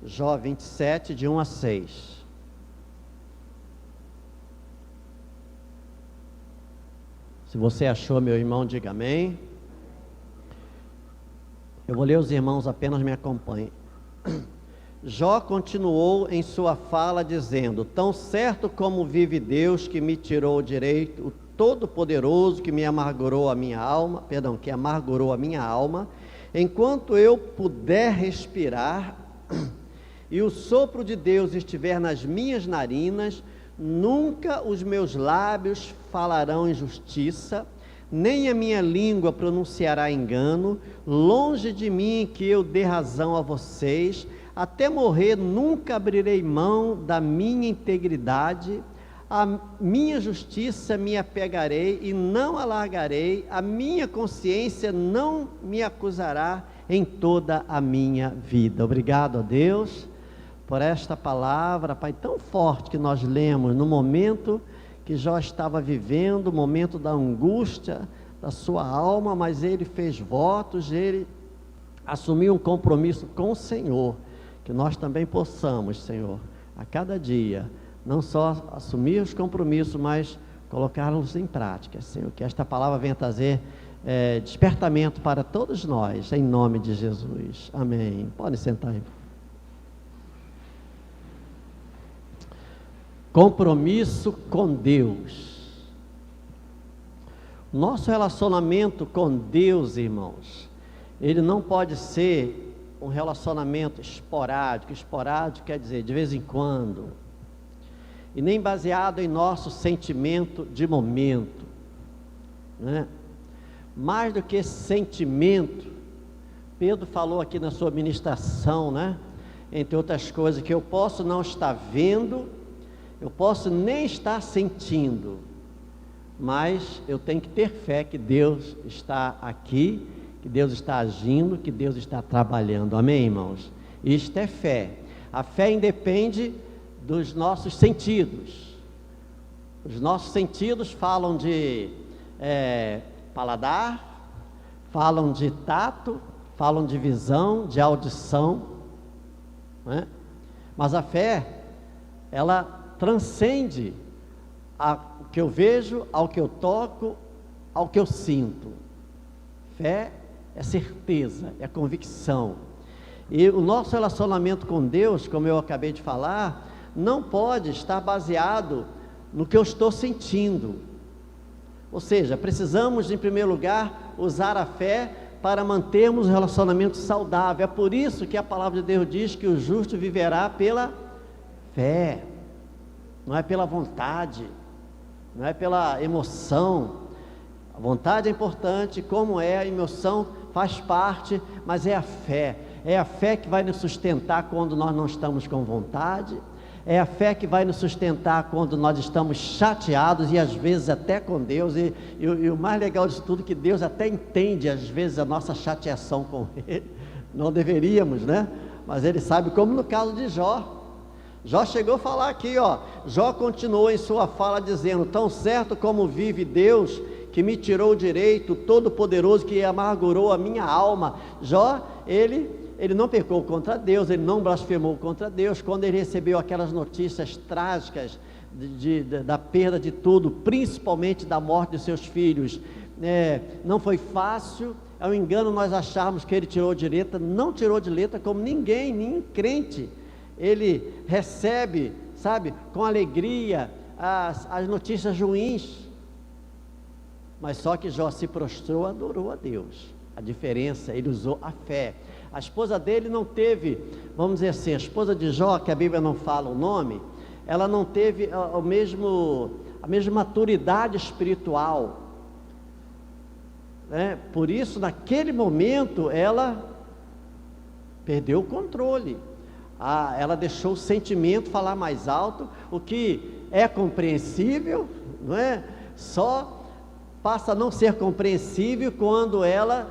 Jó 27, de 1 a 6. Se você achou, meu irmão, diga amém. Eu vou ler, os irmãos apenas me acompanhem. Jó continuou em sua fala dizendo: tão certo como vive Deus que me tirou o direito, o Todo-Poderoso que amargurou a minha alma, enquanto eu puder respirar e o sopro de Deus estiver nas minhas narinas, nunca os meus lábios falarão injustiça, nem a minha língua pronunciará engano. Longe de mim que eu dê razão a vocês, até morrer nunca abrirei mão da minha integridade. A minha justiça me apegarei e não alargarei, a minha consciência não me acusará em toda a minha vida. Obrigado a Deus por esta palavra, Pai, tão forte que nós lemos no momento que Jó estava vivendo, o momento da angústia da sua alma, mas ele fez votos, ele assumiu um compromisso com o Senhor, que nós também possamos, Senhor, a cada dia, não só assumir os compromissos, mas colocá-los em prática, Senhor, que esta palavra venha trazer despertamento para todos nós, em nome de Jesus, amém. Podem sentar aí. Compromisso com Deus. Nosso relacionamento com Deus, irmãos, ele não pode ser um relacionamento esporádico. Esporádico quer dizer de vez em quando, e nem baseado em nosso sentimento de momento, né? Mais do que esse sentimento, Pedro falou aqui na sua ministração, né? Entre outras coisas, que eu posso não estar vendo, eu posso nem estar sentindo, mas eu tenho que ter fé que Deus está aqui, que Deus está agindo, que Deus está trabalhando, amém, irmãos? Isto é fé. A fé independe dos nossos sentidos. Os nossos sentidos falam de paladar, falam de tato, falam de visão, de audição, né? Mas a fé, ela transcende ao que eu vejo, ao que eu toco, ao que eu sinto. Fé é certeza, é convicção. E o nosso relacionamento com Deus, como eu acabei de falar, não pode estar baseado no que eu estou sentindo. Ou seja, precisamos, em primeiro lugar, usar a fé para mantermos um relacionamento saudável. É por isso que a palavra de Deus diz que o justo viverá pela fé, não é pela vontade, não é pela emoção. A vontade é importante, como é, a emoção faz parte, mas é a fé que vai nos sustentar quando nós não estamos com vontade, é a fé que vai nos sustentar quando nós estamos chateados, e às vezes até com Deus, e o mais legal disso tudo, que Deus até entende às vezes a nossa chateação com Ele. Não deveríamos, né? Mas Ele sabe, como no caso de Jó. Jó chegou a falar aqui, Jó continuou em sua fala dizendo: tão certo como vive Deus que me tirou o direito, o Todo-Poderoso que amargurou a minha alma. Jó, ele não pecou contra Deus, ele não blasfemou contra Deus. Quando ele recebeu aquelas notícias trágicas da perda de tudo, principalmente da morte de seus filhos, não foi fácil. É um engano nós acharmos que ele tirou de letra. Não tirou de letra, como ninguém, nenhum crente. Ele recebe, sabe, com alegria as notícias ruins, mas só que Jó se prostrou, adorou a Deus. A diferença, ele usou a fé. A esposa dele não teve, vamos dizer assim, a esposa de Jó, que a Bíblia não fala o nome, ela não teve a mesma maturidade espiritual, né? Por isso, naquele momento, ela perdeu o controle. Ela deixou o sentimento falar mais alto, o que é compreensível, não é? Só passa a não ser compreensível quando ela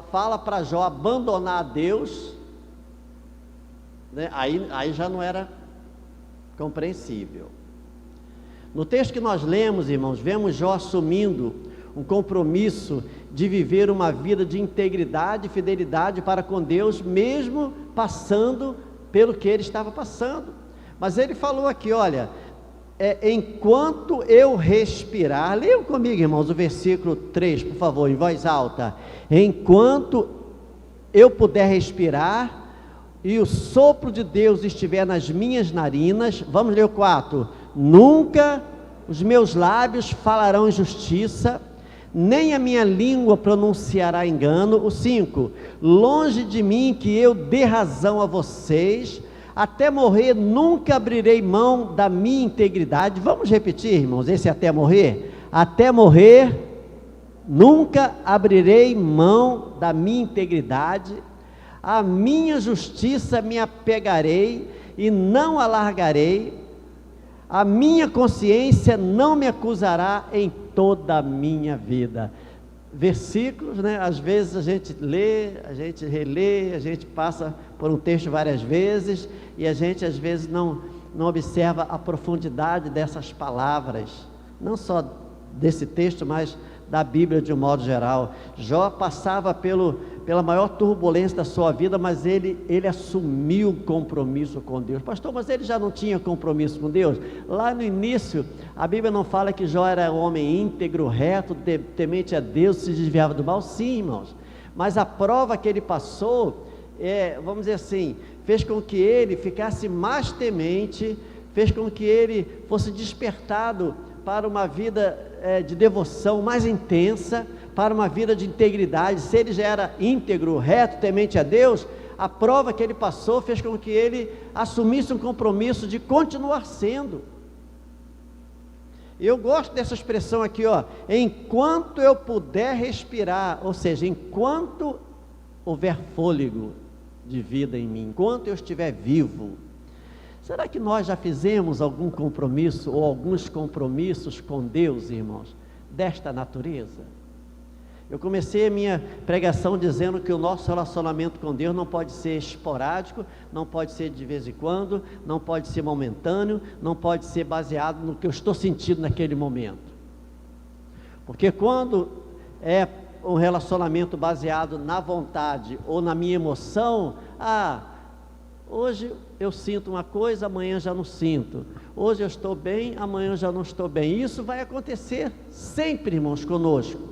fala para Jó abandonar a Deus, né? Aí já não era compreensível. No texto que nós lemos, irmãos, vemos Jó assumindo um compromisso de viver uma vida de integridade e fidelidade para com Deus, mesmo passando pelo que ele estava passando. Mas ele falou aqui, olha, enquanto eu respirar, leiam comigo, irmãos, o versículo 3, por favor, em voz alta. Enquanto eu puder respirar e o sopro de Deus estiver nas minhas narinas, vamos ler o 4, nunca os meus lábios falarão injustiça, nem a minha língua pronunciará engano. O 5, longe de mim que eu dê razão a vocês, até morrer nunca abrirei mão da minha integridade. Vamos repetir, irmãos, esse até morrer? Até morrer nunca abrirei mão da minha integridade, a minha justiça me apegarei e não a largarei, a minha consciência não me acusará em toda a minha vida. Versículos, né? Às vezes a gente lê, a gente relê, a gente passa por um texto várias vezes, e a gente às vezes não observa a profundidade dessas palavras, não só desse texto, mas da Bíblia de um modo geral. Jó passava pela maior turbulência da sua vida, mas ele assumiu o compromisso com Deus. Pastor, mas ele já não tinha compromisso com Deus? Lá no início, a Bíblia não fala que Jó era um homem íntegro, reto, temente a Deus, se desviava do mal? Sim, irmãos, mas a prova que ele passou, vamos dizer assim, fez com que ele ficasse mais temente, fez com que ele fosse despertado para uma vida de devoção mais intensa, para uma vida de integridade. Se ele já era íntegro, reto, temente a Deus, a prova que ele passou fez com que ele assumisse um compromisso de continuar sendo. Eu gosto dessa expressão aqui, ó, enquanto eu puder respirar, ou seja, enquanto houver fôlego de vida em mim, enquanto eu estiver vivo. Será que nós já fizemos algum compromisso ou alguns compromissos com Deus, irmãos, desta natureza? Eu comecei a minha pregação dizendo que o nosso relacionamento com Deus não pode ser esporádico, não pode ser de vez em quando, não pode ser momentâneo, não pode ser baseado no que eu estou sentindo naquele momento. Porque quando é um relacionamento baseado na vontade ou na minha emoção, hoje eu sinto uma coisa, amanhã já não sinto. Hoje eu estou bem, amanhã já não estou bem. Isso vai acontecer sempre, irmãos, conosco.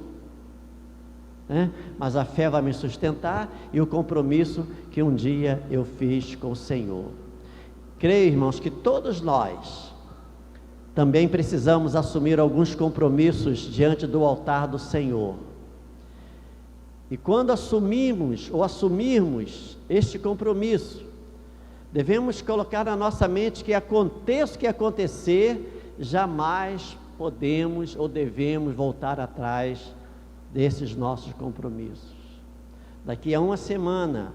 Mas a fé vai me sustentar e o compromisso que um dia eu fiz com o Senhor. Creio, irmãos, que todos nós também precisamos assumir alguns compromissos diante do altar do Senhor. E quando assumirmos este compromisso, devemos colocar na nossa mente que aconteça o que acontecer, jamais podemos ou devemos voltar atrás desses nossos compromissos. Daqui a uma semana,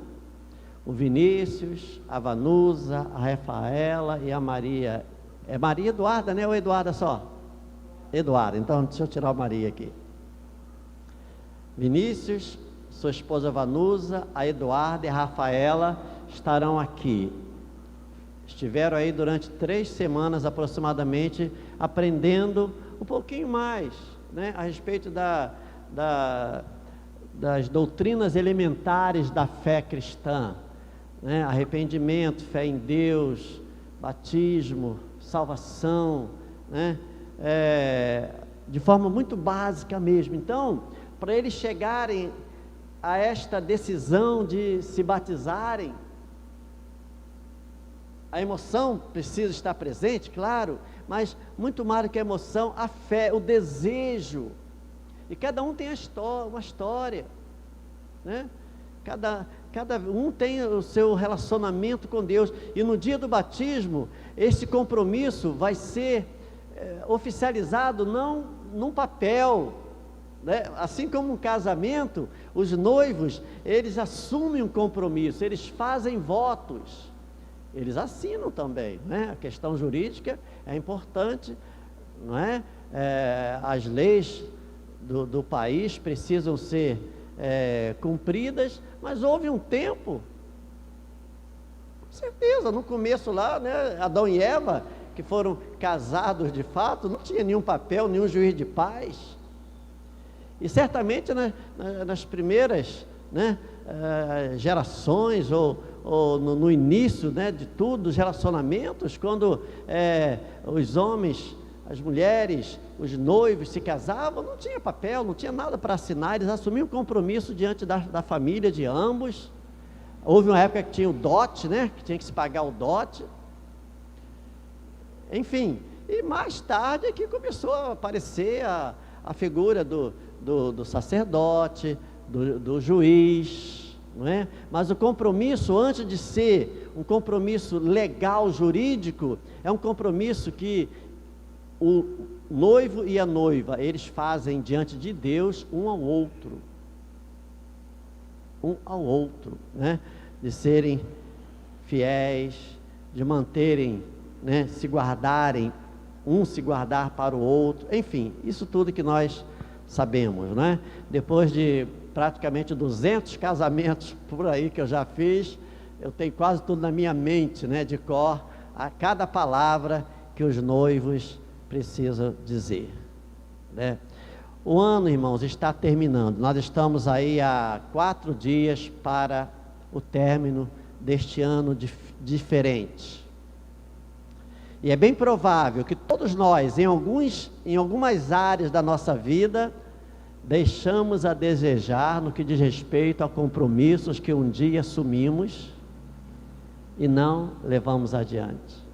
o Vinícius, a Vanusa, a Rafaela e a Maria, é Maria Eduarda, né, ou Eduarda só? Eduarda, então deixa eu tirar a Maria aqui. Vinícius, sua esposa Vanusa, a Eduarda e a Rafaela estarão aqui. Estiveram aí durante 3 semanas aproximadamente, aprendendo um pouquinho mais, né, a respeito das doutrinas elementares da fé cristã, né, arrependimento, fé em Deus, batismo, salvação, né, de forma muito básica mesmo. Então, para eles chegarem a esta decisão de se batizarem, a emoção precisa estar presente, claro, mas muito mais do que a emoção, a fé, o desejo. E cada um tem uma história, né? Cada um tem o seu relacionamento com Deus. E no dia do batismo, esse compromisso vai ser oficializado não num papel, né? Assim como um casamento, os noivos, eles assumem um compromisso, eles fazem votos, eles assinam também, né? A questão jurídica é importante, não é? As leis do país precisam ser cumpridas, mas houve um tempo, com certeza, no começo lá, né, Adão e Eva, que foram casados de fato, não tinha nenhum papel, nenhum juiz de paz, e certamente nas primeiras né, gerações, ou no início, né, de tudo, dos relacionamentos, quando os homens, as mulheres, os noivos se casavam, não tinha papel, não tinha nada para assinar, eles assumiam compromisso diante da família de ambos. Houve uma época que tinha o dote, né, que tinha que se pagar o dote. Enfim, e mais tarde é que começou a aparecer a figura do sacerdote, do juiz, não é? Mas o compromisso, antes de ser um compromisso legal, jurídico, é um compromisso que o noivo e a noiva, eles fazem diante de Deus um ao outro, né? De serem fiéis, de manterem, né? Se guardarem, se guardar para o outro, enfim, isso tudo que nós sabemos, né? Depois de praticamente 200 casamentos por aí que eu já fiz, eu tenho quase tudo na minha mente, né? De cor, a cada palavra que os noivos precisam dizer, né? O ano, irmãos, está terminando, nós estamos aí há 4 dias para o término deste ano diferente. E é bem provável que todos nós, em algumas áreas da nossa vida, deixamos a desejar no que diz respeito a compromissos que um dia assumimos e não levamos adiante.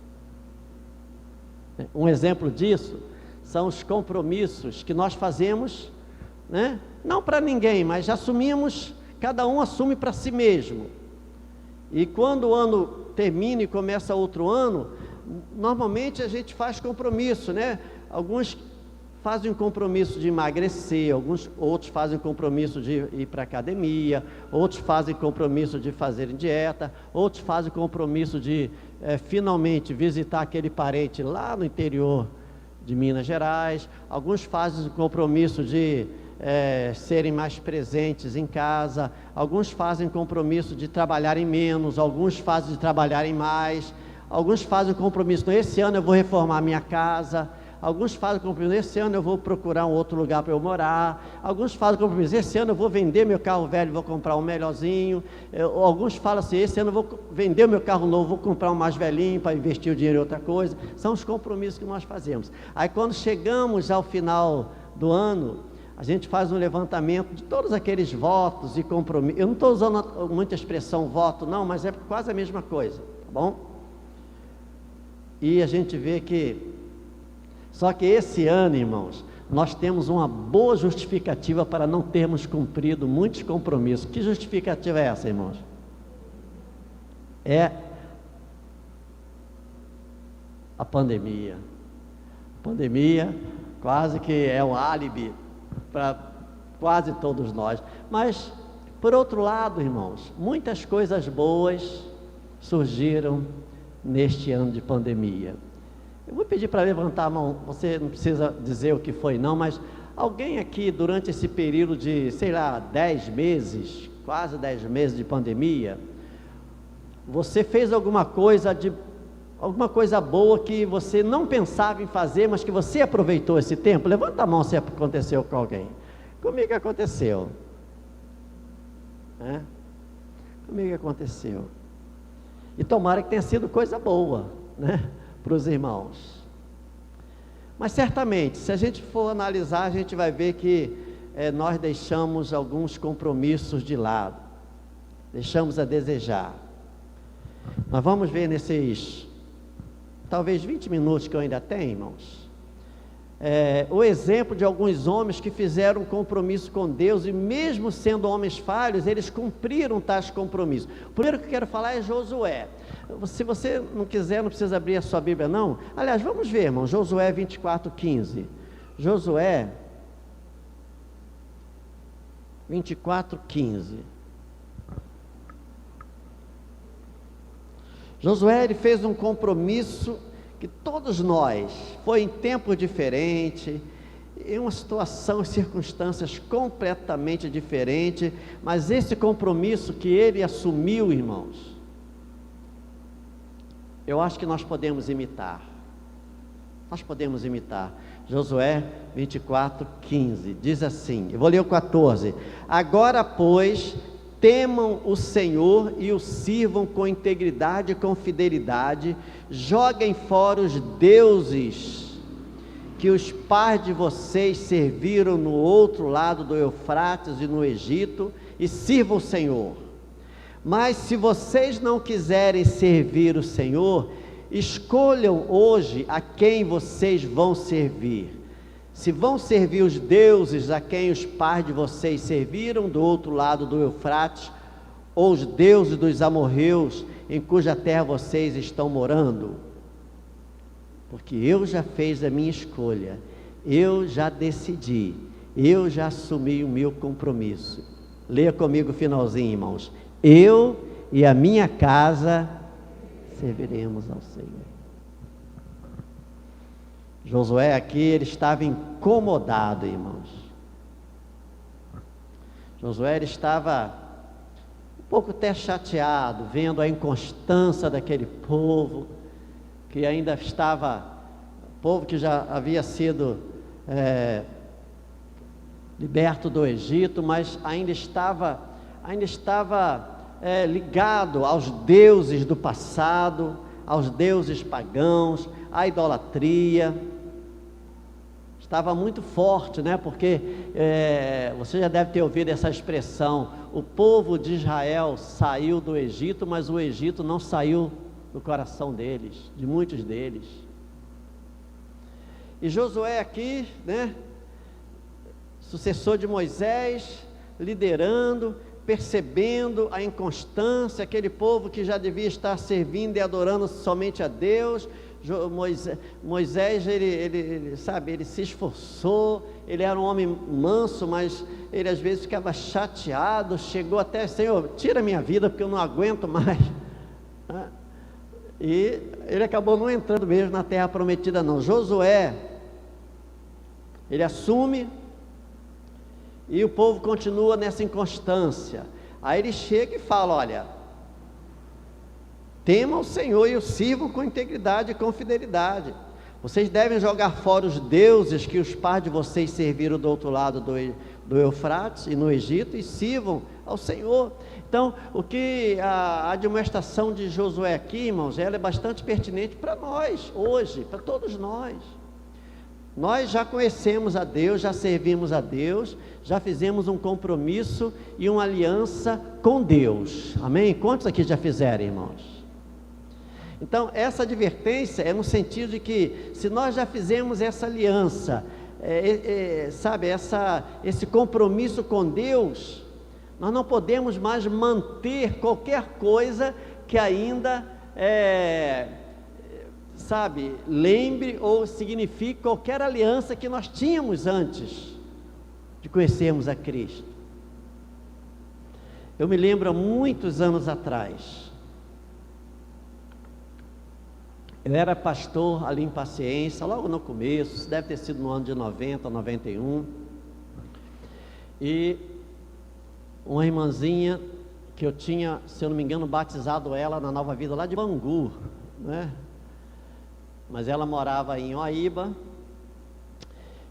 Um exemplo disso são os compromissos que nós fazemos, né? Não para ninguém, mas assumimos, cada um assume para si mesmo. E quando o ano termina e começa outro ano, normalmente a gente faz compromisso, né? Alguns fazem um compromisso de emagrecer, outros fazem um compromisso de ir para a academia, outros fazem compromisso de fazerem dieta, outros fazem compromisso de finalmente visitar aquele parente lá no interior de Minas Gerais, alguns fazem o compromisso de serem mais presentes em casa, alguns fazem compromisso de trabalharem menos, alguns fazem de trabalharem mais, alguns fazem o compromisso, então, esse ano eu vou reformar a minha casa, alguns fazem o compromisso, esse ano eu vou procurar um outro lugar para eu morar, alguns fazem o compromisso, esse ano eu vou vender meu carro velho, vou comprar um melhorzinho, alguns falam assim, esse ano eu vou vender o meu carro novo, vou comprar um mais velhinho para investir o dinheiro em outra coisa. São os compromissos que nós fazemos. Aí quando chegamos ao final do ano, a gente faz um levantamento de todos aqueles votos e compromissos. Eu não estou usando muita expressão voto não, mas é quase a mesma coisa, tá bom? E a gente vê que, só que esse ano, irmãos, nós temos uma boa justificativa para não termos cumprido muitos compromissos. Que justificativa é essa, irmãos? É a pandemia. A pandemia quase que é um álibi para quase todos nós. Mas, por outro lado, irmãos, muitas coisas boas surgiram neste ano de pandemia. Eu vou pedir para levantar a mão, você não precisa dizer o que foi não, mas alguém aqui durante esse período de, sei lá, 10 meses, quase 10 meses de pandemia, você fez alguma coisa boa que você não pensava em fazer, mas que você aproveitou esse tempo? Levanta a mão se aconteceu com alguém. Comigo aconteceu. Comigo aconteceu. E tomara que tenha sido coisa boa, né, para os irmãos. Mas certamente, se a gente for analisar, a gente vai ver que nós deixamos alguns compromissos de lado, deixamos a desejar. Nós vamos ver nesses, talvez 20 minutos que eu ainda tenho, irmãos, o exemplo de alguns homens que fizeram um compromisso com Deus, e mesmo sendo homens falhos, eles cumpriram tais compromissos. O primeiro que eu quero falar é Josué. Se você não quiser, não precisa abrir a sua Bíblia não. Aliás, vamos ver, irmão, Josué 24:15. Josué 24:15. Josué, ele fez um compromisso que todos nós, foi em tempo diferente, em uma situação e circunstâncias completamente diferentes, mas esse compromisso que ele assumiu, irmãos, eu acho que nós podemos imitar. Nós podemos imitar. Josué 24:15, diz assim, eu vou ler o 14. Agora, pois, temam o Senhor e o sirvam com integridade e com fidelidade, joguem fora os deuses que os pais de vocês serviram no outro lado do Eufrates e no Egito, e sirvam o Senhor. Mas se vocês não quiserem servir o Senhor, escolham hoje a quem vocês vão servir. Se vão servir os deuses a quem os pais de vocês serviram do outro lado do Eufrates, ou os deuses dos amorreus em cuja terra vocês estão morando, porque eu já fiz a minha escolha, eu já decidi, eu já assumi o meu compromisso. Leia comigo o finalzinho, irmãos. Eu e a minha casa serviremos ao Senhor. Josué aqui, ele estava incomodado, irmãos. Josué, ele estava um pouco até chateado, vendo a inconstância daquele povo, que ainda estava, povo que já havia sido liberto do Egito, mas ainda estava ligado aos deuses do passado, aos deuses pagãos, à idolatria. Estava muito forte, né? Porque você já deve ter ouvido essa expressão: o povo de Israel saiu do Egito, mas o Egito não saiu do coração deles, de muitos deles. E Josué aqui, né, sucessor de Moisés, liderando, percebendo a inconstância, aquele povo que já devia estar servindo e adorando somente a Deus. Moisés, ele se esforçou, ele era um homem manso, mas ele às vezes ficava chateado, chegou até: Senhor, tira minha vida, porque eu não aguento mais. E ele acabou não entrando mesmo na terra prometida não. Josué, ele assume, e o povo continua nessa inconstância. Aí ele chega e fala: olha, temam o Senhor e o sirvam com integridade e com fidelidade. Vocês devem jogar fora os deuses que os pais de vocês serviram do outro lado do Eufrates e no Egito, e sirvam ao Senhor. Então, o que a admoestação de Josué aqui, irmãos, ela é bastante pertinente para nós hoje, para todos nós. Nós já conhecemos a Deus, já servimos a Deus, já fizemos um compromisso e uma aliança com Deus. Amém? Quantos aqui já fizeram, irmãos? Então, essa advertência é no sentido de que, se nós já fizemos essa aliança, esse compromisso com Deus, nós não podemos mais manter qualquer coisa que ainda lembre ou signifique qualquer aliança que nós tínhamos antes de conhecermos a Cristo. Eu me lembro, há muitos anos atrás, eu era pastor ali em Paciência, logo no começo, isso deve ter sido no ano de 90, 91, e uma irmãzinha que eu tinha, se eu não me engano, batizado ela na Nova Vida lá de Bangu, né? Mas ela morava em Oaíba.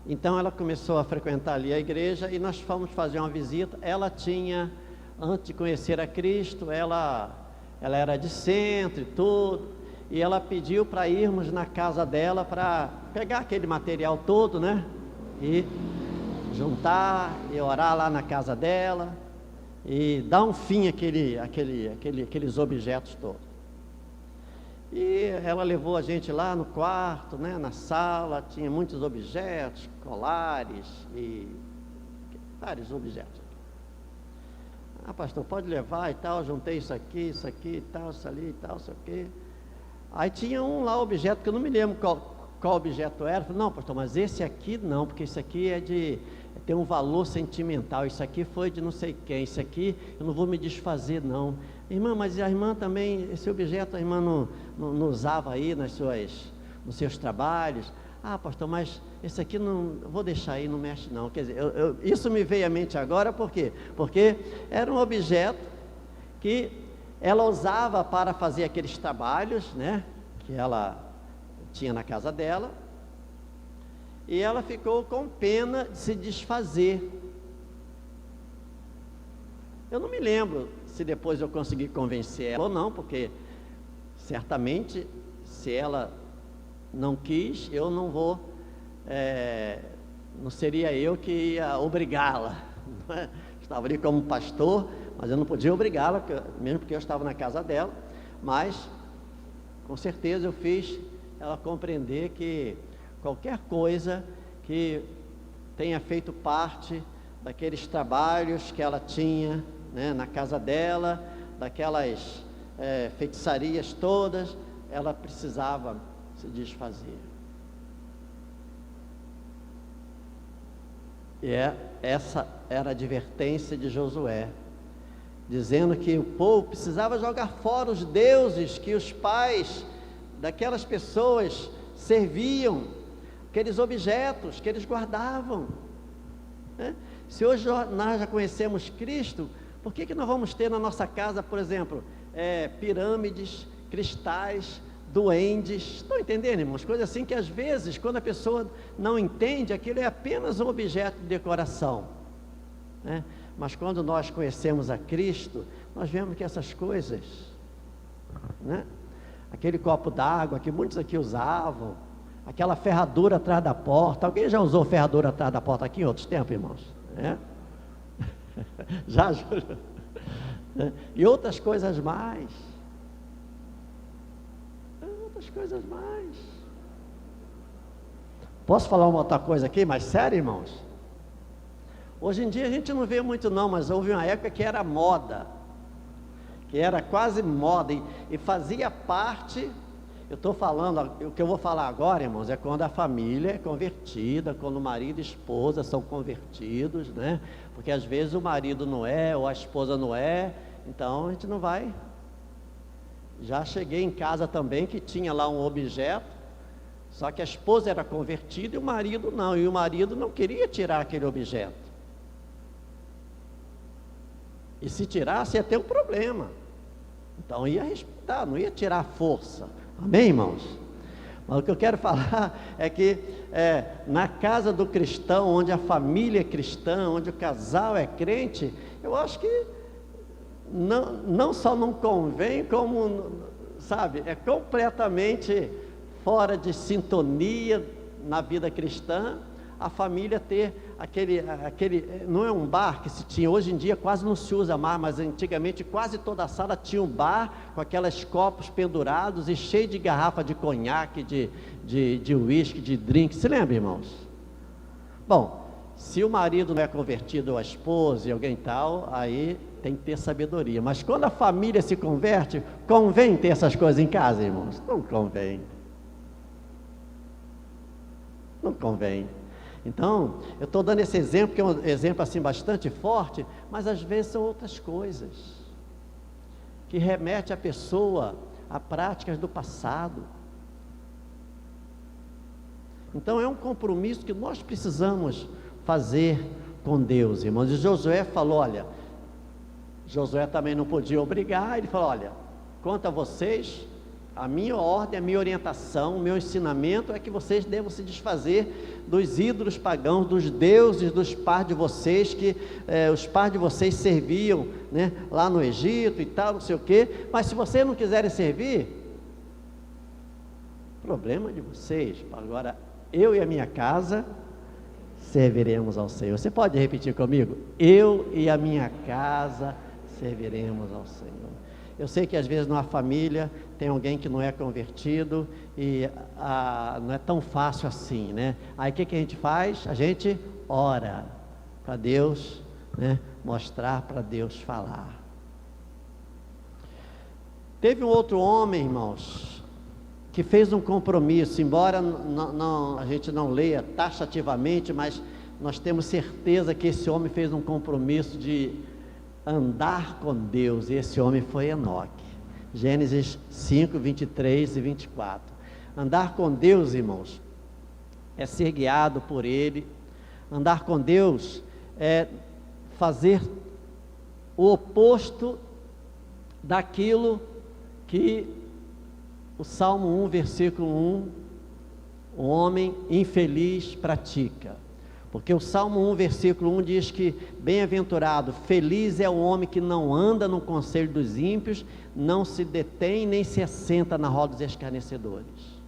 Então ela começou a frequentar ali a igreja, e nós fomos fazer uma visita. Ela tinha, antes de conhecer a Cristo, ela era de centro e tudo, e ela pediu para irmos na casa dela para pegar aquele material todo, né? E juntar e orar lá na casa dela e dar um fim àqueles objetos todos. E ela levou a gente lá no quarto, né, na sala, tinha muitos objetos, colares e vários objetos. Pastor, pode levar e tal, juntei isso aqui e tal, isso ali e tal, isso aqui. Aí tinha um lá, objeto, que eu não me lembro qual objeto era. Eu falei: não, pastor, mas esse aqui não, porque esse aqui tem um valor sentimental, isso aqui foi de não sei quem, isso aqui eu não vou me desfazer não. Irmã, mas a irmã também, esse objeto a irmã não usava aí nos seus trabalhos. Pastor, mas esse aqui não, vou deixar aí, não mexe não. Quer dizer, isso me veio à mente agora, por quê? Porque era um objeto que ela usava para fazer aqueles trabalhos, né, que ela tinha na casa dela, e ela ficou com pena de se desfazer. Eu não me lembro se depois eu consegui convencer ela ou não, porque certamente, se ela não quis, eu não vou, não seria eu que ia obrigá-la, não é? Estava ali como pastor, mas eu não podia obrigá-la, mesmo porque eu estava na casa dela, mas com certeza eu fiz ela compreender que qualquer coisa que tenha feito parte daqueles trabalhos que ela tinha, né, na casa dela, daquelas feitiçarias todas, ela precisava se desfazer. E essa era a advertência de Josué, dizendo que o povo precisava jogar fora os deuses que os pais daquelas pessoas serviam, aqueles objetos que eles guardavam, né? Se hoje nós já conhecemos Cristo, por que nós vamos ter na nossa casa, por exemplo, pirâmides, cristais, duendes? Estão entendendo, irmãos? Coisas assim que às vezes, quando a pessoa não entende, aquilo é apenas um objeto de decoração, né? Mas quando nós conhecemos a Cristo, nós vemos que essas coisas, né? Aquele copo d'água que muitos aqui usavam, aquela ferradura atrás da porta. Alguém já usou ferradura atrás da porta aqui em outros tempos, irmãos? Já, Júlio? E outras coisas mais. Outras coisas mais. Posso falar uma outra coisa aqui, mais séria, irmãos? Hoje em dia a gente não vê muito não, mas houve uma época que era moda, que era quase moda, e fazia parte. Eu estou falando, o que eu vou falar agora, irmãos, é quando a família é convertida, quando o marido e a esposa são convertidos, né? Porque às vezes o marido não é, ou a esposa não é, então a gente não vai. Já cheguei em casa também que tinha lá um objeto, só que a esposa era convertida e o marido não, e o marido não queria tirar aquele objeto. E se tirasse ia ter um problema, então ia respeitar, não ia tirar a força. Amém, irmãos? Mas o que eu quero falar é que na casa do cristão, onde a família é cristã, onde o casal é crente, eu acho que não só não convém, como, sabe, é completamente fora de sintonia na vida cristã, a família ter aquele, não é um bar que se tinha, hoje em dia quase não se usa mais, mas antigamente quase toda a sala tinha um bar, com aqueles copos pendurados e cheio de garrafa de conhaque, de uísque, de drink. Se lembra, irmãos? Bom, se o marido não é convertido, ou a esposa e alguém tal, aí tem que ter sabedoria. Mas quando a família se converte, convém ter essas coisas em casa, irmãos? Não convém. Não convém. Então, eu estou dando esse exemplo, que é um exemplo assim bastante forte, mas às vezes são outras coisas, que remete a pessoa a práticas do passado. Então é um compromisso que nós precisamos fazer com Deus, irmãos. E Josué falou, olha, Josué também não podia obrigar, ele falou, olha, quanto a vocês, a minha ordem, a minha orientação, o meu ensinamento é que vocês devam se desfazer dos ídolos pagãos, dos deuses dos pais de vocês, que os pais de vocês serviam, né, lá no Egito e tal, não sei o quê. Mas se vocês não quiserem servir, problema de vocês. Agora, eu e a minha casa serviremos ao Senhor. Você pode repetir comigo? Eu e a minha casa serviremos ao Senhor. Eu sei que às vezes numa família tem alguém que não é convertido e não é tão fácil assim, né? Aí o que a gente faz? A gente ora para Deus, né? Mostrar para Deus falar. Teve um outro homem, irmãos, que fez um compromisso, embora a gente não leia taxativamente, mas nós temos certeza que esse homem fez um compromisso de andar com Deus, e esse homem foi Enoque. Gênesis 5, 23 e 24. Andar com Deus, irmãos, é ser guiado por Ele. Andar com Deus é fazer o oposto daquilo que o Salmo 1, versículo 1, o homem infeliz pratica. Porque o Salmo 1, versículo 1 diz que: bem-aventurado, feliz é o homem que não anda no conselho dos ímpios, não se detém nem se assenta na roda dos escarnecedores.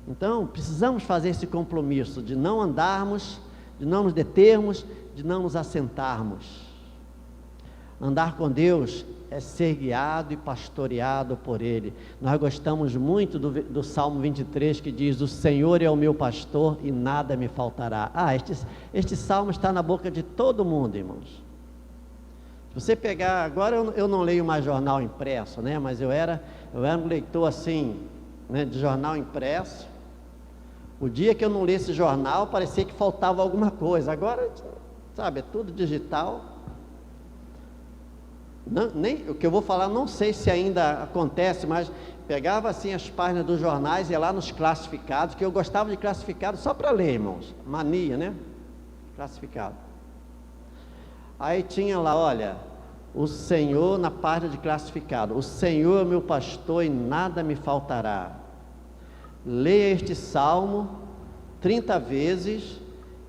Então, precisamos fazer esse compromisso de não andarmos, de não nos determos, de não nos assentarmos. Andar com Deus é ser guiado e pastoreado por Ele. Nós gostamos muito do Salmo 23, que diz: o Senhor é o meu pastor e nada me faltará. Este salmo está na boca de todo mundo, irmãos. Se você pegar, agora eu não leio mais jornal impresso, né? Mas eu era um leitor assim, né, de jornal impresso. O dia que eu não lesse jornal, parecia que faltava alguma coisa. Agora, sabe, é tudo digital. Nem o que eu vou falar, não sei se ainda acontece, mas pegava assim as páginas dos jornais, ia lá nos classificados, que eu gostava de classificado só para ler, irmãos. Mania, né? Classificado. Aí tinha lá, olha, o Senhor, na página de classificado: o Senhor é meu pastor e nada me faltará. Leia este salmo 30 vezes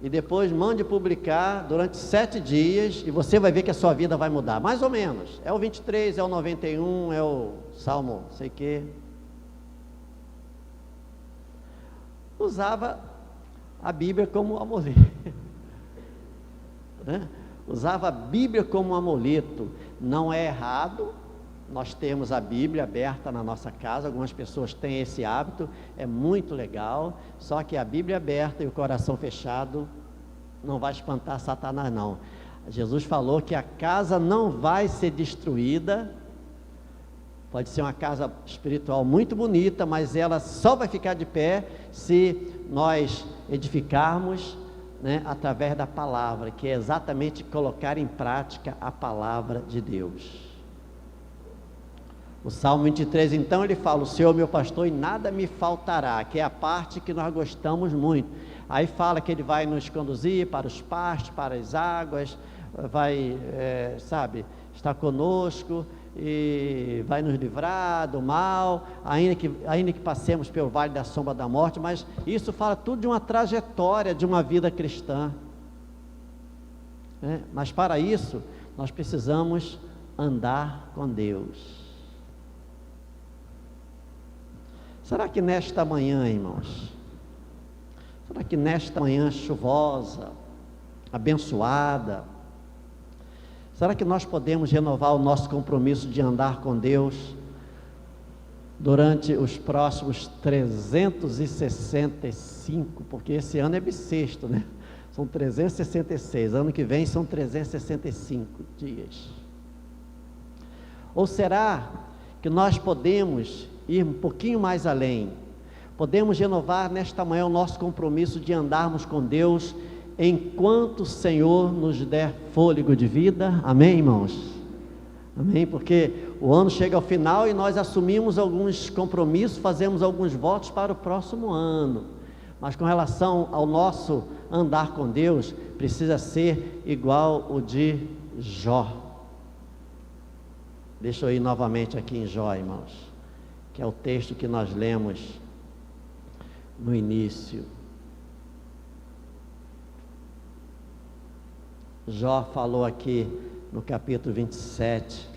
e depois mande publicar durante 7 dias e você vai ver que a sua vida vai mudar, mais ou menos. É o 23, é o 91, é o salmo sei que. Usava a Bíblia como amuleto, né? Usava a Bíblia como amuleto. Não é errado nós temos a Bíblia aberta na nossa casa. Algumas pessoas têm esse hábito, é muito legal, só que a Bíblia aberta e o coração fechado não vai espantar Satanás, não. Jesus falou que a casa não vai ser destruída. Pode ser uma casa espiritual muito bonita, mas ela só vai ficar de pé se nós edificarmos, né, através da palavra, que é exatamente colocar em prática a palavra de Deus. O Salmo 23, então, ele fala: o Senhor é meu pastor e nada me faltará, que é a parte que nós gostamos muito. Aí fala que Ele vai nos conduzir para os pastos, para as águas, vai, estar conosco e vai nos livrar do mal, ainda que passemos pelo vale da sombra da morte. Mas isso fala tudo de uma trajetória de uma vida cristã, né? Mas para isso, nós precisamos andar com Deus. Será que nesta manhã, irmãos, será que nesta manhã chuvosa, abençoada, será que nós podemos renovar o nosso compromisso de andar com Deus durante os próximos 365, porque esse ano é bissexto, né? São 366, ano que vem são 365 dias. Ou será que nós podemos ir um pouquinho mais além? Podemos renovar nesta manhã o nosso compromisso de andarmos com Deus enquanto o Senhor nos der fôlego de vida. Amém, irmãos? Amém? Porque o ano chega ao final e nós assumimos alguns compromissos, fazemos alguns votos para o próximo ano, mas com relação ao nosso andar com Deus, precisa ser igual o de Jó. Deixa eu ir novamente aqui em Jó, irmãos, que é o texto que nós lemos no início. Jó falou aqui no capítulo 27: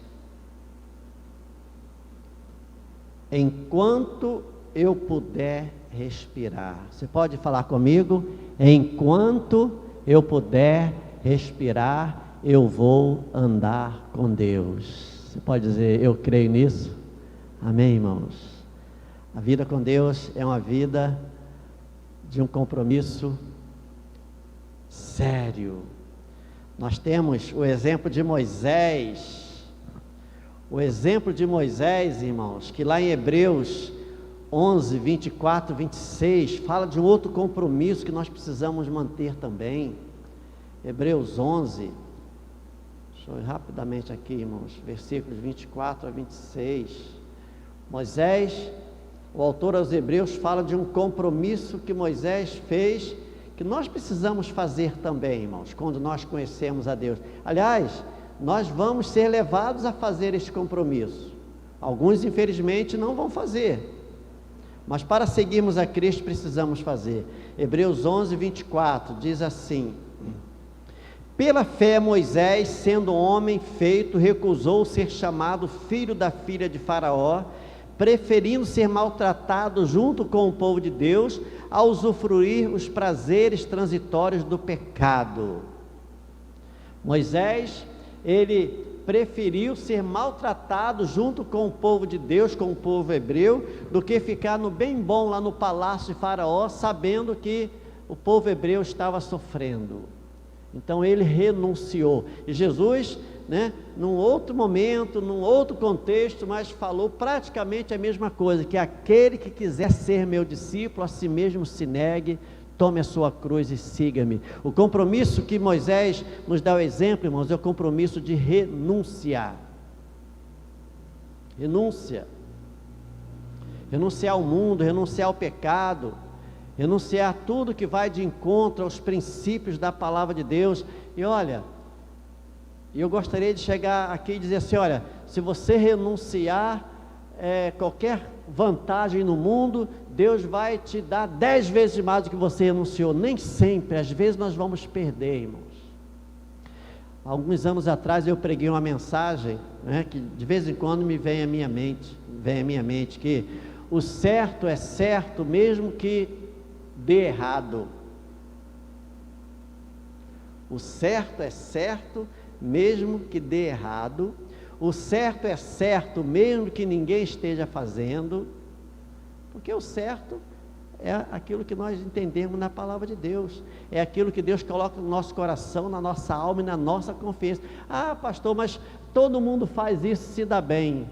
enquanto eu puder respirar. Você pode falar comigo? Enquanto eu puder respirar, eu vou andar com Deus. Você pode dizer: eu creio nisso? Amém, irmãos? A vida com Deus é uma vida de um compromisso sério. Nós temos o exemplo de Moisés. O exemplo de Moisés, irmãos, que lá em Hebreus 11, 24, 26, fala de um outro compromisso que nós precisamos manter também. Hebreus 11, deixa eu ir rapidamente aqui, irmãos, versículos 24 a 26. Moisés, o autor aos Hebreus, fala de um compromisso que Moisés fez, que nós precisamos fazer também, irmãos, quando nós conhecemos a Deus. Aliás, nós vamos ser levados a fazer esse compromisso. Alguns, infelizmente, não vão fazer, Mas para seguirmos a Cristo precisamos fazer. Hebreus 11, 24 diz assim: pela fé Moisés, sendo homem feito, recusou ser chamado filho da filha de Faraó, preferindo ser maltratado junto com o povo de Deus, a usufruir os prazeres transitórios do pecado. Moisés, ele preferiu ser maltratado junto com o povo de Deus, com o povo hebreu, do que ficar no bem bom lá no palácio de Faraó, sabendo que o povo hebreu estava sofrendo. Então ele renunciou. E Jesus, num outro momento, num outro contexto, mas falou praticamente a mesma coisa, que aquele que quiser ser meu discípulo, a si mesmo se negue, tome a sua cruz e siga-me. O compromisso que Moisés nos dá o exemplo, irmãos, é o compromisso de renunciar. Renúncia. Renunciar ao mundo, renunciar ao pecado, renunciar a tudo que vai de encontro aos princípios da palavra de Deus. E olha, eu gostaria de chegar aqui e dizer assim: olha, se você renunciar qualquer vantagem no mundo, Deus vai te dar 10 vezes mais do que você renunciou. Nem sempre, às vezes nós vamos perder, irmãos. Alguns anos atrás eu preguei uma mensagem, que de vez em quando me vem à minha mente, que o certo é certo mesmo que dê errado. O certo é certo mesmo que dê errado. O certo é certo mesmo que ninguém esteja fazendo, porque o certo é aquilo que nós entendemos na palavra de Deus, é aquilo que Deus coloca no nosso coração, na nossa alma e na nossa confiança. Ah, pastor, mas todo mundo faz isso, se dá bem.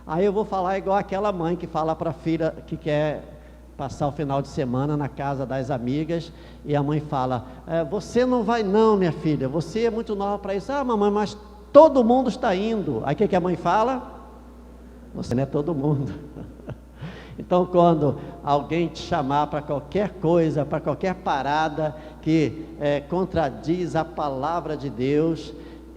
Aí eu vou falar igual aquela mãe que fala para a filha que quer passar o final de semana na casa das amigas, e a mãe fala: você não vai não, minha filha, você é muito nova para isso. Ah, mamãe, mas todo mundo está indo. Aí o que a mãe fala? Você não é todo mundo. Então, quando alguém te chamar para qualquer coisa, para qualquer parada que contradiz a palavra de Deus,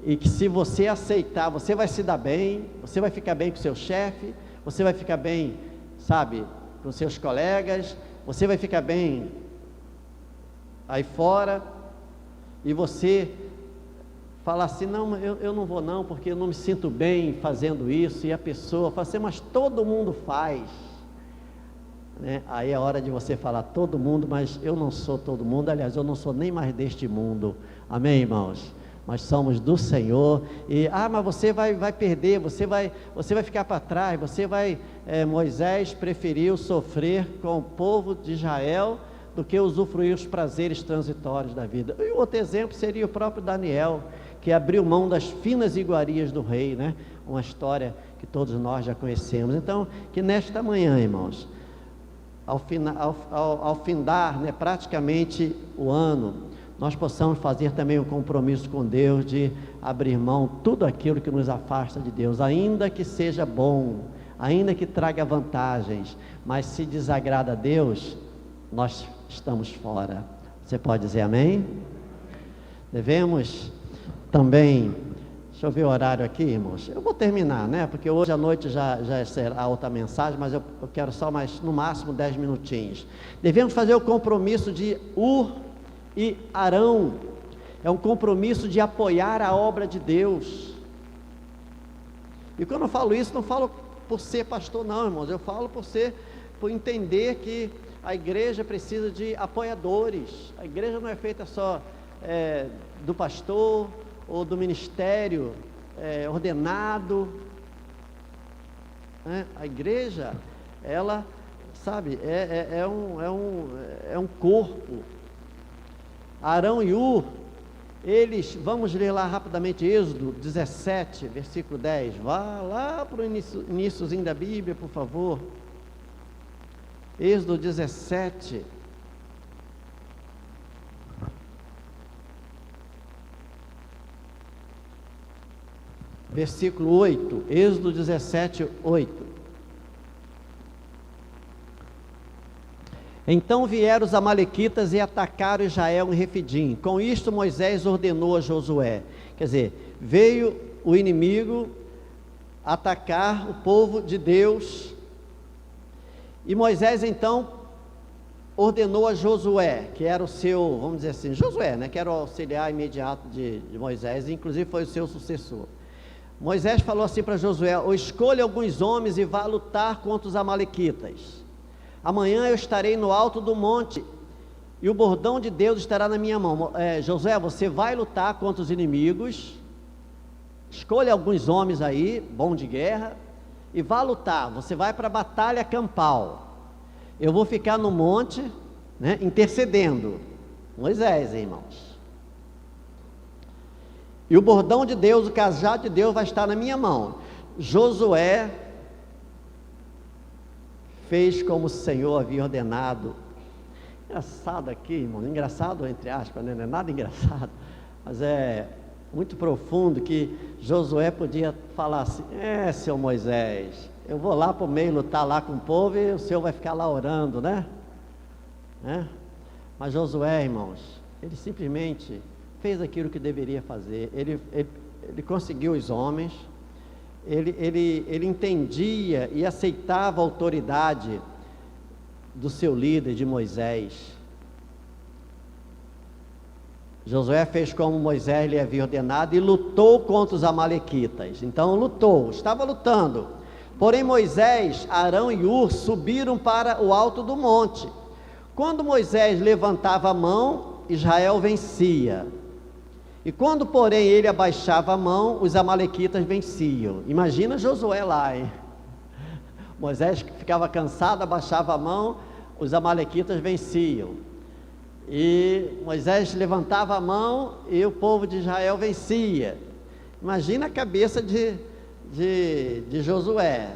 e que se você aceitar, você vai se dar bem, você vai ficar bem com o seu chefe, você vai ficar bem, sabe, com seus colegas, você vai ficar bem aí fora, e você falar assim: não, eu não vou não, porque eu não me sinto bem fazendo isso, e a pessoa fala assim: mas todo mundo faz, aí é hora de você falar: todo mundo, mas eu não sou todo mundo, aliás, eu não sou nem mais deste mundo. Amém, irmãos? Nós somos do Senhor. E mas você vai perder, você vai ficar para trás, Moisés preferiu sofrer com o povo de Israel do que usufruir os prazeres transitórios da vida. E outro exemplo seria o próprio Daniel, que abriu mão das finas iguarias do rei, uma história que todos nós já conhecemos. Então, que nesta manhã, irmãos, ao findar praticamente o ano, nós possamos fazer também um compromisso com Deus de abrir mão tudo aquilo que nos afasta de Deus, ainda que seja bom, ainda que traga vantagens, mas se desagrada a Deus, nós estamos fora. Você pode dizer amém? Devemos também, deixa eu ver o horário aqui, irmãos, eu vou terminar, porque hoje à noite já será outra mensagem, mas eu quero só mais, no máximo 10 minutinhos. Devemos fazer o compromisso de e Arão, é um compromisso de apoiar a obra de Deus. E quando eu falo isso, não falo por ser pastor não, irmãos, eu falo por entender que a igreja precisa de apoiadores. A igreja não é feita só do pastor ou do ministério ordenado, A igreja, ela, sabe, é um corpo. Arão e Hur, eles, vamos ler lá rapidamente Êxodo 17, versículo 10, vá lá para o iníciozinho da Bíblia, por favor. Êxodo 17, versículo 8, Êxodo 17, 8. Então vieram os amalequitas e atacaram Israel em Refidim. Com isto Moisés ordenou a Josué, quer dizer, veio o inimigo atacar o povo de Deus, E Moisés então ordenou a Josué, que era o seu, vamos dizer assim, Josué, né, que era o auxiliar imediato de Moisés, inclusive foi o seu sucessor. Moisés falou assim para Josué: escolha alguns homens e vá lutar contra os amalequitas. Amanhã eu estarei no alto do monte e o bordão de Deus estará na minha mão. Josué, você vai lutar contra os inimigos, escolha alguns homens aí, bom de guerra, e vá lutar. Você vai para a batalha campal. Eu vou ficar no monte, né, intercedendo. Moisés, irmãos. E o bordão de Deus, o cajado de Deus vai estar na minha mão. Josué fez como o Senhor havia ordenado. Engraçado aqui, irmão, engraçado entre aspas, né? Não é nada engraçado, mas é muito profundo que Josué podia falar assim: seu Moisés, eu vou lá para o meio lutar lá com o povo e o senhor vai ficar lá orando, né? Mas Josué, irmãos, ele simplesmente fez aquilo que deveria fazer. Ele conseguiu os homens, ele entendia e aceitava a autoridade do seu líder, de Moisés. Josué fez como Moisés lhe havia ordenado e lutou contra os amalequitas. Então lutou, estava lutando. Porém Moisés, Arão e Hur subiram para o alto do monte. Quando Moisés levantava a mão, Israel vencia. E quando, porém, ele abaixava a mão, os amalequitas venciam. Imagina Josué lá, hein? Moisés ficava cansado, abaixava a mão, os amalequitas venciam. E Moisés levantava a mão e o povo de Israel vencia. Imagina a cabeça de Josué.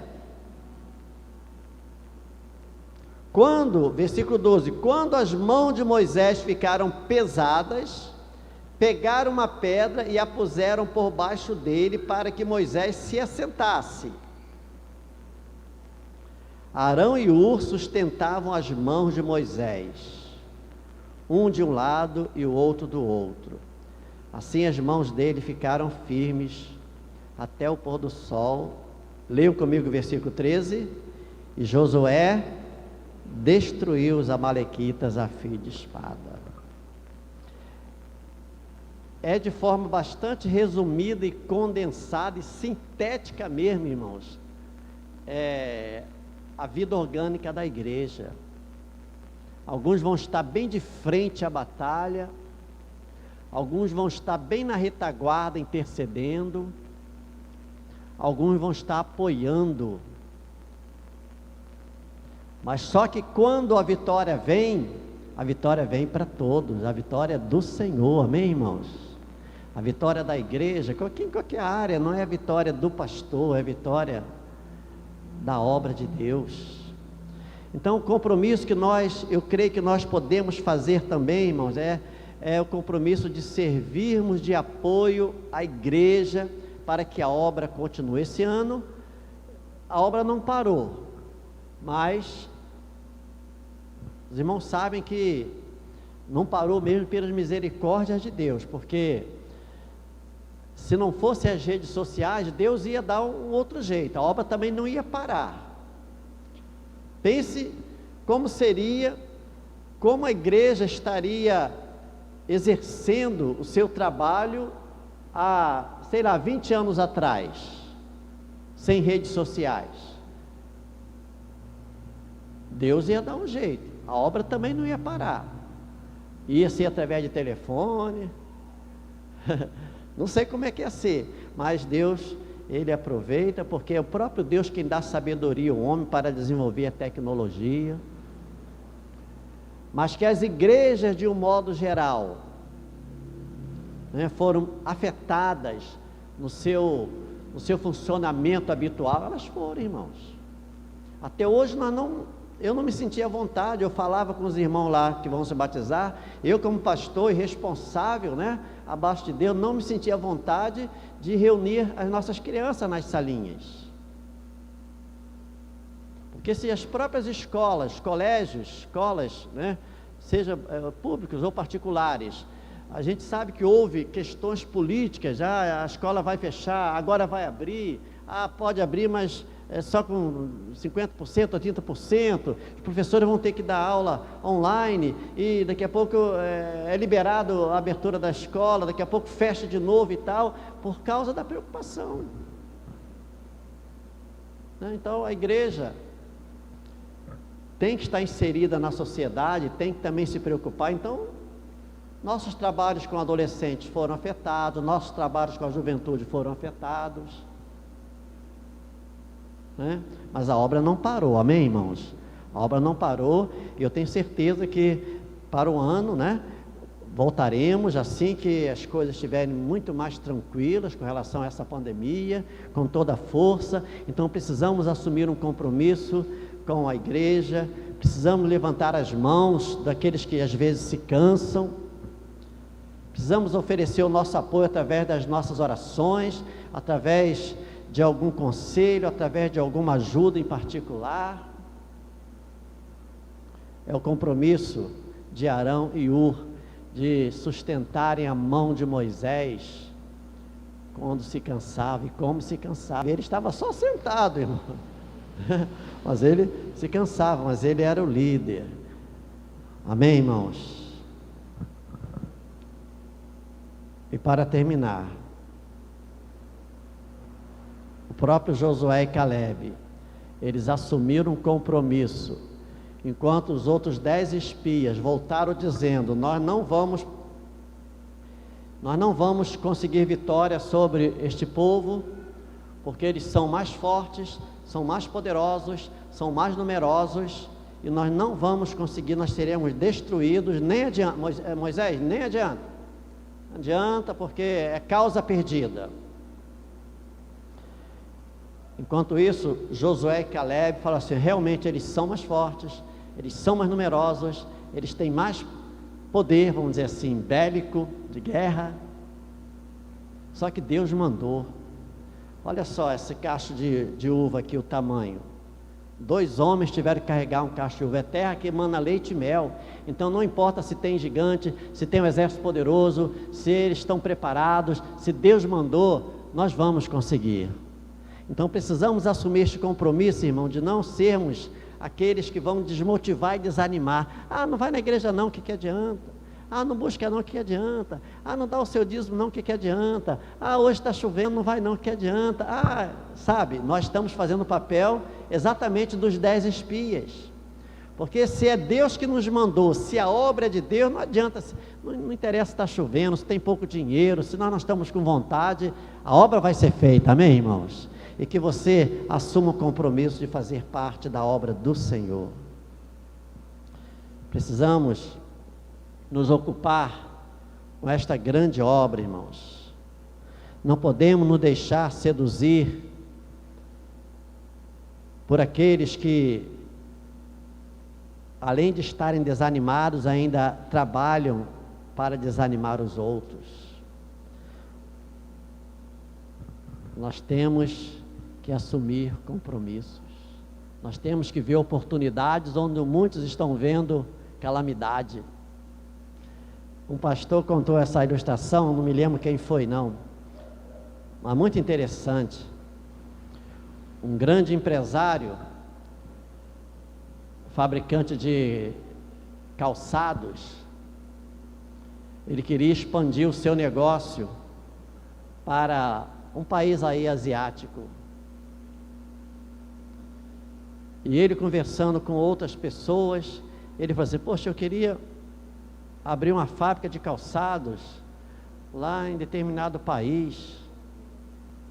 Versículo 12: quando as mãos de Moisés ficaram pesadas, pegaram uma pedra e a puseram por baixo dele para que Moisés se assentasse. Arão e Hur sustentavam as mãos de Moisés, um de um lado e o outro do outro. Assim as mãos dele ficaram firmes até o pôr do sol. Leiam comigo o versículo 13. E Josué destruiu os amalequitas a fio de espada. É de forma bastante resumida e condensada e sintética mesmo, irmãos, a vida orgânica da igreja. Alguns vão estar bem de frente à batalha, alguns vão estar bem na retaguarda intercedendo, alguns vão estar apoiando. Mas só que quando a vitória vem para todos. A vitória é do Senhor, amém, irmãos? A vitória da igreja, em qualquer área, não é a vitória do pastor, é a vitória da obra de Deus. Então o compromisso que eu creio que nós podemos fazer também, irmãos, é o compromisso de servirmos de apoio à igreja, para que a obra continue. Esse ano, a obra não parou, mas os irmãos sabem que não parou mesmo pelas misericórdias de Deus, porque se não fossem as redes sociais, Deus ia dar um outro jeito, a obra também não ia parar. Pense como seria, como a igreja estaria exercendo o seu trabalho há, 20 anos atrás, sem redes sociais. Deus ia dar um jeito, a obra também não ia parar, ia ser através de telefone, não sei como é que ia ser, mas Deus, Ele aproveita, porque é o próprio Deus quem dá sabedoria ao homem para desenvolver a tecnologia. Mas que as igrejas, de um modo geral, foram afetadas no seu funcionamento habitual. Elas foram, irmãos. Até hoje eu não me sentia à vontade. Eu falava com os irmãos lá que vão se batizar, eu como pastor e responsável, abaixo de Deus, não me sentia à vontade de reunir as nossas crianças nas salinhas. Porque se as próprias escolas, colégios, escolas, seja públicos ou particulares, a gente sabe que houve questões políticas, a escola vai fechar, agora vai abrir, pode abrir, mas só com 50% ou 30%, os professores vão ter que dar aula online, e daqui a pouco é liberado a abertura da escola, daqui a pouco fecha de novo e tal, por causa da preocupação. Então a igreja tem que estar inserida na sociedade, tem que também se preocupar. Então, nossos trabalhos com adolescentes foram afetados, nossos trabalhos com a juventude foram afetados, né? Mas a obra não parou, amém, irmãos? A obra não parou, e eu tenho certeza que para o ano, né, voltaremos assim que as coisas estiverem muito mais tranquilas com relação a essa pandemia, com toda a força. Então precisamos assumir um compromisso com a igreja, precisamos levantar as mãos daqueles que às vezes se cansam, precisamos oferecer o nosso apoio através das nossas orações, através de algum conselho, através de alguma ajuda em particular. É o compromisso de Arão e Hur de sustentarem a mão de Moisés quando se cansava, e como se cansava. Ele estava só sentado, irmão, mas ele se cansava, mas ele era o líder. Amém, irmãos? E para terminar, o próprio Josué e Calebe, eles assumiram um compromisso, enquanto os outros 10 espias voltaram dizendo: nós não vamos conseguir vitória sobre este povo, porque eles são mais fortes, são mais poderosos, são mais numerosos, e nós não vamos conseguir, nós seremos destruídos. Nem adianta, Moisés, nem adianta, não adianta, porque é causa perdida. Enquanto isso, Josué e Calebe falam assim: realmente eles são mais fortes, eles são mais numerosos, eles têm mais poder, vamos dizer assim, bélico, de guerra. Só que Deus mandou. Olha só esse cacho de uva aqui, o tamanho. 2 homens tiveram que carregar um cacho de uva. É terra que emana leite e mel. Então não importa se tem gigante, se tem um exército poderoso, se eles estão preparados, se Deus mandou, nós vamos conseguir. Então precisamos assumir este compromisso, irmão, de não sermos aqueles que vão desmotivar e desanimar. Não vai na igreja não, o que adianta? Não busca não, o que adianta? Não dá o seu dízimo não, o que adianta? Hoje está chovendo, não vai não, o que adianta? Sabe, nós estamos fazendo o papel exatamente dos 10 espias, porque se é Deus que nos mandou, se a obra é de Deus, não adianta, não interessa se está chovendo, se tem pouco dinheiro, se nós não estamos com vontade, a obra vai ser feita, amém, irmãos? E que você assuma o compromisso de fazer parte da obra do Senhor. Precisamos nos ocupar com esta grande obra, irmãos. Não podemos nos deixar seduzir por aqueles que, além de estarem desanimados, ainda trabalham para desanimar os outros. Nós temos que assumir compromissos. Nós temos que ver oportunidades onde muitos estão vendo calamidade. Um pastor contou essa ilustração, não me lembro quem foi não, mas muito interessante. Um grande empresário, fabricante de calçados, ele queria expandir o seu negócio para um país aí asiático. E ele, conversando com outras pessoas, ele falou assim: poxa, eu queria abrir uma fábrica de calçados lá em determinado país,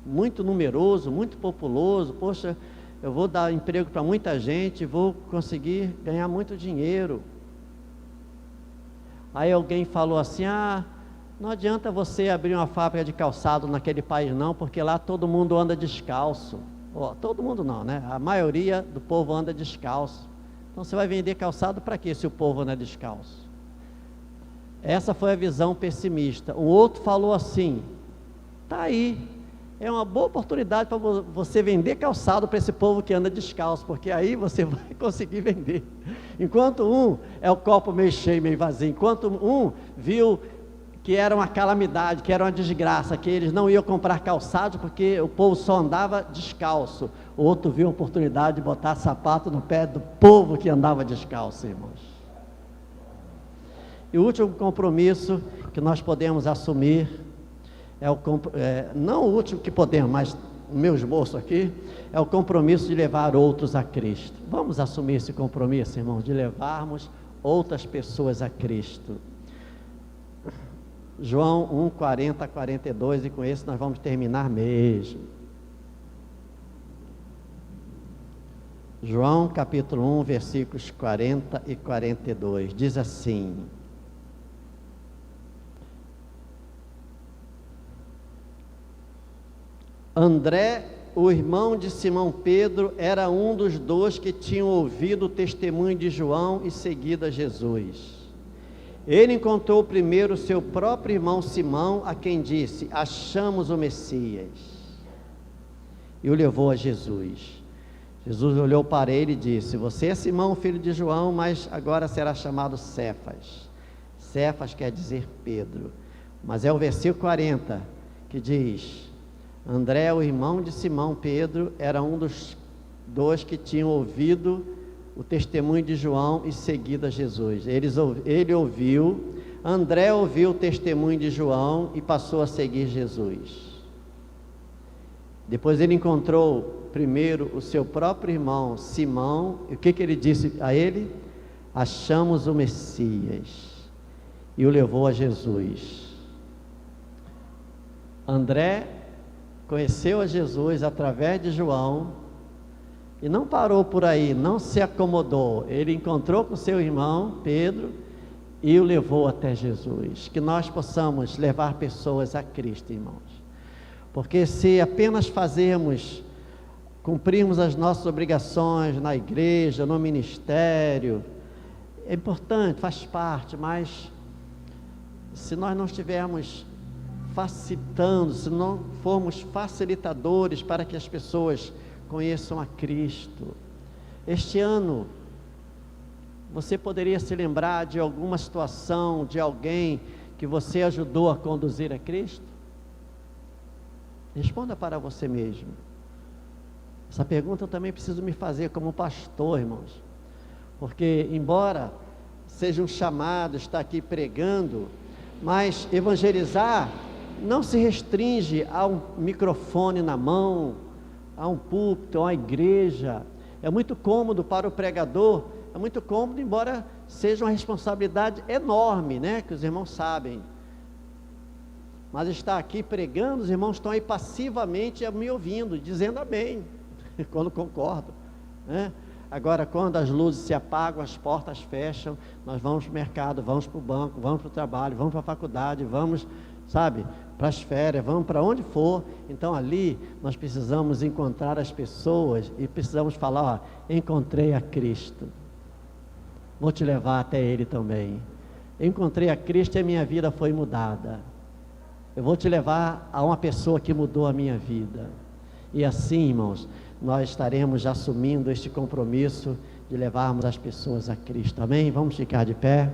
muito numeroso, muito populoso. Poxa, eu vou dar emprego para muita gente, vou conseguir ganhar muito dinheiro. Aí alguém falou assim: não adianta você abrir uma fábrica de calçado naquele país não, porque lá todo mundo anda descalço. Todo mundo não, né? A maioria do povo anda descalço. Então você vai vender calçado para quê se o povo anda descalço? Essa foi a visão pessimista. O outro falou assim: tá aí, é uma boa oportunidade para você vender calçado para esse povo que anda descalço, porque aí você vai conseguir vender. Enquanto um é o copo meio cheio, meio vazio, enquanto um viu que era uma calamidade, que era uma desgraça, que eles não iam comprar calçado porque o povo só andava descalço. O outro viu a oportunidade de botar sapato no pé do povo que andava descalço, irmãos. E o último compromisso que nós podemos assumir, não o último que podemos, mas no meu esboço aqui, é o compromisso de levar outros a Cristo. Vamos assumir esse compromisso, irmãos, de levarmos outras pessoas a Cristo. João 1, 40 a 42, e com esse nós vamos terminar mesmo. João capítulo 1, versículos 40 e 42, diz assim: André, o irmão de Simão Pedro, era um dos 2 que tinham ouvido o testemunho de João e seguido a Jesus. Ele encontrou primeiro seu próprio irmão Simão, a quem disse: achamos o Messias, e o levou a Jesus. Jesus olhou para ele e disse: você é Simão, filho de João, mas agora será chamado Cefas. Cefas quer dizer Pedro, mas é o versículo 40 que diz: André, o irmão de Simão Pedro, era um dos 2 que tinham ouvido o testemunho de João e seguido a Jesus. André ouviu o testemunho de João e passou a seguir Jesus. Depois ele encontrou primeiro o seu próprio irmão Simão, e o que ele disse a ele? Achamos o Messias, e o levou a Jesus. André conheceu a Jesus através de João, e não parou por aí, não se acomodou. Ele encontrou com seu irmão Pedro e o levou até Jesus. Que nós possamos levar pessoas a Cristo, irmãos, porque se apenas cumprirmos as nossas obrigações na igreja, no ministério, é importante, faz parte, mas se nós não estivermos facilitando, se não formos facilitadores para que as pessoas conheçam a Cristo. Este ano, você poderia se lembrar de alguma situação, de alguém que você ajudou a conduzir a Cristo? Responda para você mesmo. Essa pergunta eu também preciso me fazer como pastor, irmãos, porque embora seja um chamado estar aqui pregando, mas evangelizar não se restringe a um microfone na mão, a um púlpito, a uma igreja. É muito cômodo para o pregador, é muito cômodo, embora seja uma responsabilidade enorme, né, que os irmãos sabem, mas estar aqui pregando, os irmãos estão aí passivamente me ouvindo, dizendo amém, quando concordo, né? Agora, quando as luzes se apagam, as portas fecham, nós vamos para o mercado, vamos para o banco, vamos para o trabalho, vamos para a faculdade, vamos, para as férias, vamos para onde for. Então ali nós precisamos encontrar as pessoas e precisamos falar: encontrei a Cristo, vou te levar até Ele também. Encontrei a Cristo e a minha vida foi mudada. Eu vou te levar a uma pessoa que mudou a minha vida. E assim, irmãos, nós estaremos assumindo este compromisso de levarmos as pessoas a Cristo. Amém? Vamos ficar de pé.